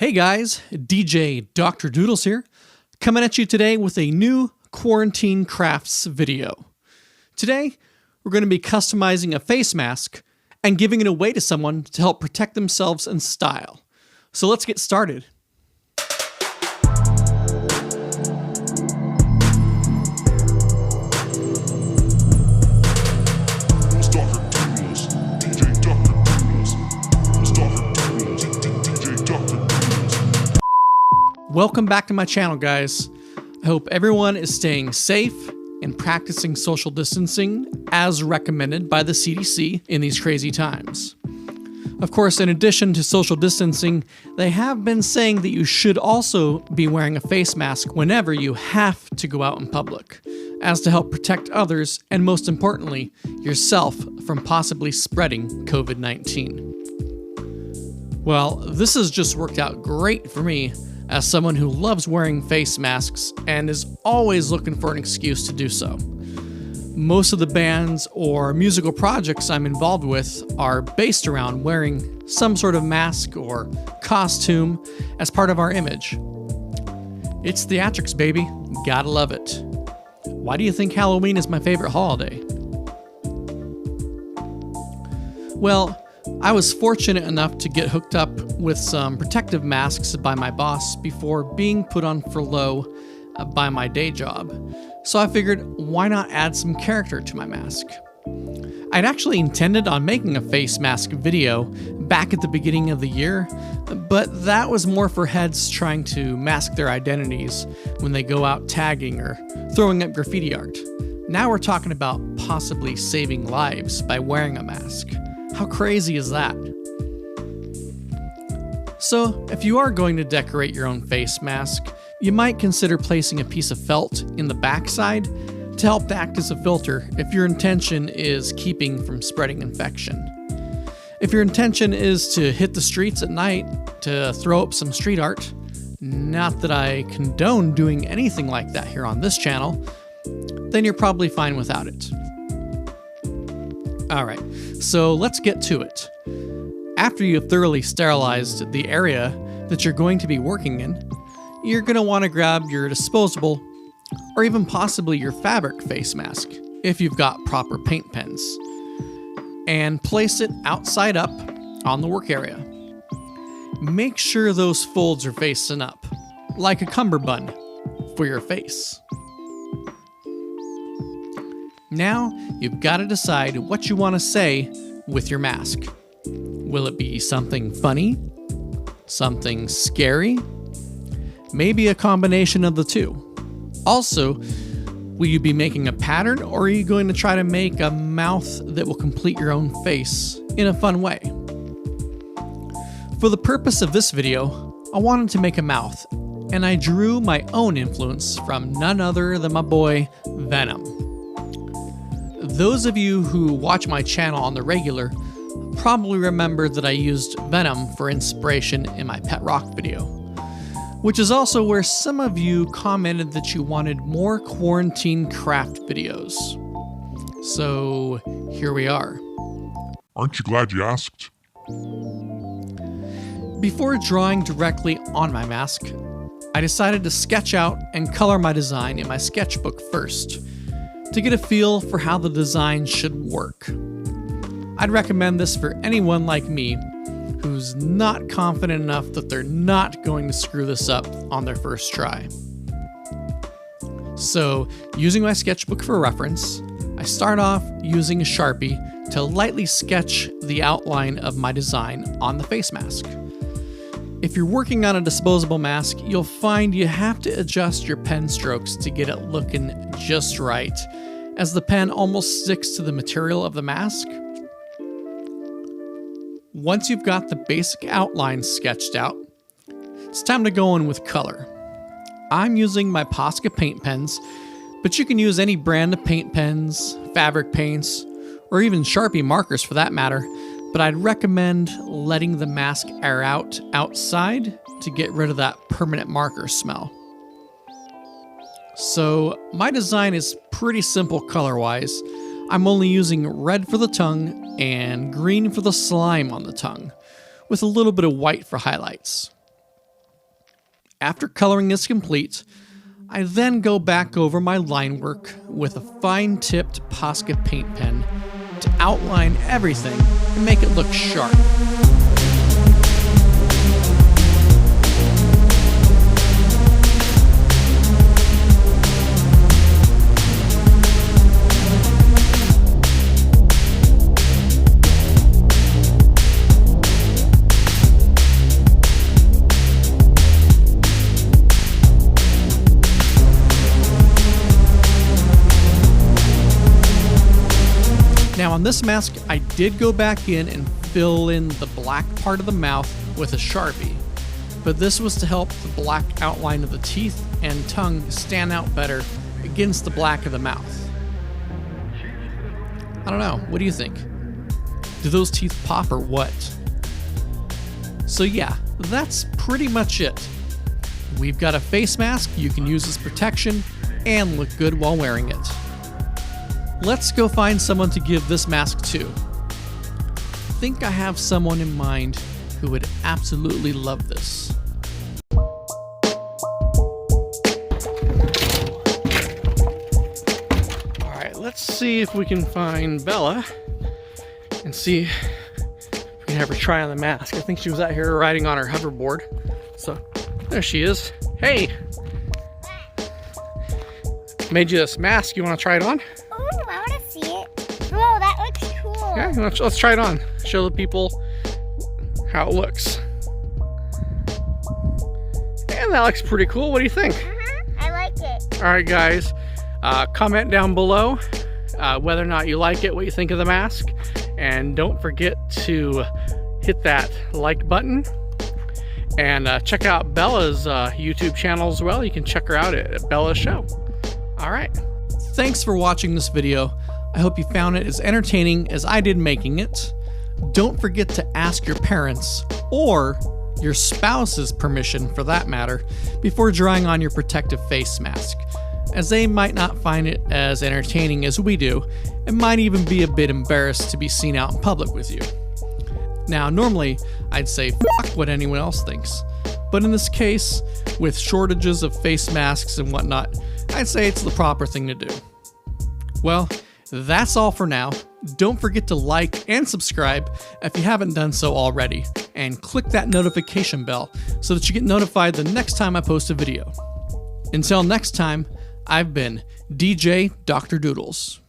Hey guys, DJ Dr. Doodles here, coming at you today with a new quarantine crafts video. Today, we're going to be customizing a face mask and giving it away to someone to help protect themselves in style. So let's get started. Welcome back to my channel, guys. I hope everyone is staying safe and practicing social distancing as recommended by the CDC in these crazy times. Of course, in addition to social distancing, they have been saying that you should also be wearing a face mask whenever you have to go out in public, as to help protect others and, most importantly, yourself from possibly spreading COVID-19. Well, this has just worked out great for me, as someone who loves wearing face masks and is always looking for an excuse to do so. Most of the bands or musical projects I'm involved with are based around wearing some sort of mask or costume as part of our image. It's theatrics, baby. Gotta love it. Why do you think Halloween is my favorite holiday? Well, I was fortunate enough to get hooked up with some protective masks by my boss before being put on furlough by my day job. So I figured, why not add some character to my mask? I'd actually intended on making a face mask video back at the beginning of the year, but that was more for heads trying to mask their identities when they go out tagging or throwing up graffiti art. Now we're talking about possibly saving lives by wearing a mask. How crazy is that? So, if you are going to decorate your own face mask, you might consider placing a piece of felt in the backside to help act as a filter if your intention is keeping from spreading infection. If your intention is to hit the streets at night to throw up some street art, not that I condone doing anything like that here on this channel, then you're probably fine without it. Alright, so let's get to it. After you've thoroughly sterilized the area that you're going to be working in, you're going to want to grab your disposable or even possibly your fabric face mask if you've got proper paint pens, and place it outside up on the work area. Make sure those folds are facing up, like a cummerbund for your face. Now, you've got to decide what you want to say with your mask. Will it be something funny? Something scary? Maybe a combination of the two. Also, will you be making a pattern, or are you going to try to make a mouth that will complete your own face in a fun way? For the purpose of this video, I wanted to make a mouth, and I drew my own influence from none other than my boy, Venom. Those of you who watch my channel on the regular probably remember that I used Venom for inspiration in my Pet Rock video, which is also where some of you commented that you wanted more quarantine craft videos. So here we are. Aren't you glad you asked? Before drawing directly on my mask, I decided to sketch out and color my design in my sketchbook first, to get a feel for how the design should work. I'd recommend this for anyone like me who's not confident enough that they're not going to screw this up on their first try. So, using my sketchbook for reference, I start off using a Sharpie to lightly sketch the outline of my design on the face mask. If you're working on a disposable mask, you'll find you have to adjust your pen strokes to get it looking just right, as the pen almost sticks to the material of the mask. Once you've got the basic outline sketched out, it's time to go in with color. I'm using my Posca paint pens, but you can use any brand of paint pens, fabric paints, or even Sharpie markers for that matter, but I'd recommend letting the mask air out outside to get rid of that permanent marker smell. So my design is pretty simple color-wise. I'm only using red for the tongue and green for the slime on the tongue, with a little bit of white for highlights. After coloring is complete, I then go back over my line work with a fine-tipped Posca paint pen to outline everything and make it look sharp. Now on this mask, I did go back in and fill in the black part of the mouth with a Sharpie, but this was to help the black outline of the teeth and tongue stand out better against the black of the mouth. I don't know, what do you think? Do those teeth pop or what? So yeah, that's pretty much it. We've got a face mask you can use as protection and look good while wearing it. Let's go find someone to give this mask to. I think I have someone in mind who would absolutely love this. Alright, let's see if we can find Bella and see if we can have her try on the mask. I think she was out here riding on her hoverboard. So, there she is. Hey! Made you this mask, you want to try it on? I want to see it. Whoa, that looks cool. Yeah, let's try it on. Show the people how it looks. And that looks pretty cool. What do you think? I like it. All right, guys. Comment down below whether or not you like it, what you think of the mask. And don't forget to hit that like button. And check out Bella's YouTube channel as well. You can check her out at Bella's Show. All right. Thanks for watching this video. I hope you found it as entertaining as I did making it. Don't forget to ask your parents, or your spouse's permission for that matter, before drawing on your protective face mask, as they might not find it as entertaining as we do, and might even be a bit embarrassed to be seen out in public with you. Now, normally, I'd say fuck what anyone else thinks, but in this case, with shortages of face masks and whatnot, I'd say it's the proper thing to do. Well, that's all for now. Don't forget to like and subscribe if you haven't done so already, and click that notification bell so that you get notified the next time I post a video. Until next time, I've been DJ Dr. Doodles.